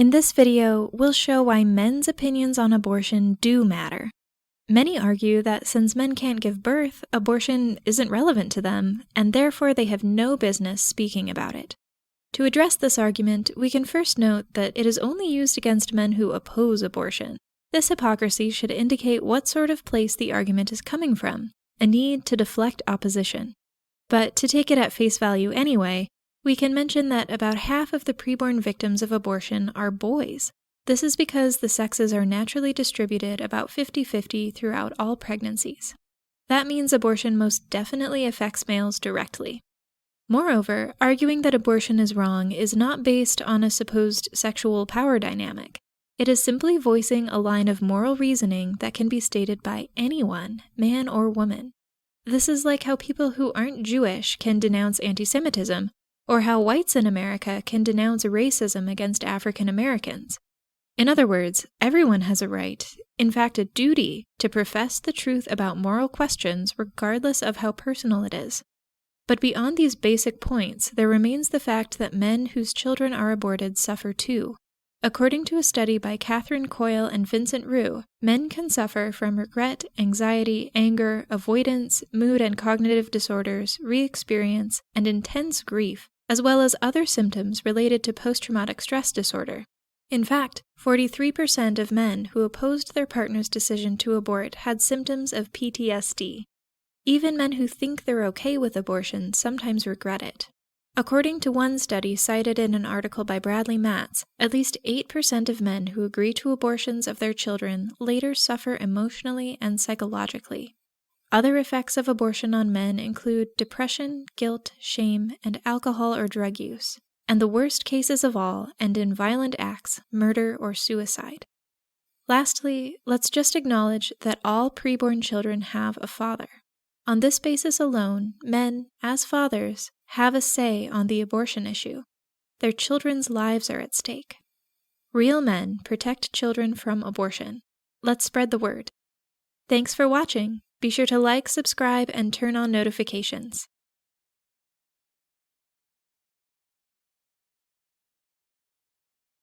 In this video, we'll show why men's opinions on abortion do matter. Many argue that since men can't give birth, abortion isn't relevant to them, and therefore they have no business speaking about it. To address this argument, we can first note that it is only used against men who oppose abortion. This hypocrisy should indicate what sort of place the argument is coming from, a need to deflect opposition. But to take it at face value anyway, we can mention that about half of the preborn victims of abortion are boys. This is because the sexes are naturally distributed about 50-50 throughout all pregnancies. That means abortion most definitely affects males directly. Moreover, arguing that abortion is wrong is not based on a supposed sexual power dynamic. It is simply voicing a line of moral reasoning that can be stated by anyone, man or woman. This is like how people who aren't Jewish can denounce anti-Semitism, or how whites in America can denounce racism against African Americans. In other words, everyone has a right, in fact a duty, to profess the truth about moral questions regardless of how personal it is. But beyond these basic points, there remains the fact that men whose children are aborted suffer too. According to a study by Catherine Coyle and Vincent Rue, men can suffer from regret, anxiety, anger, avoidance, mood and cognitive disorders, re-experience, and intense grief, as well as other symptoms related to post-traumatic stress disorder. In fact, 43% of men who opposed their partner's decision to abort had symptoms of PTSD. Even men who think they're okay with abortion sometimes regret it. According to one study cited in an article by Bradley Matz, at least 8% of men who agree to abortions of their children later suffer emotionally and psychologically. Other effects of abortion on men include depression, guilt, shame, and alcohol or drug use. And the worst cases of all end in violent acts, murder, or suicide. Lastly, let's just acknowledge that all preborn children have a father. On this basis alone, men, as fathers, have a say on the abortion issue. Their children's lives are at stake. Real men protect children from abortion. Let's spread the word. Thanks for watching. Be sure to like, subscribe, and turn on notifications.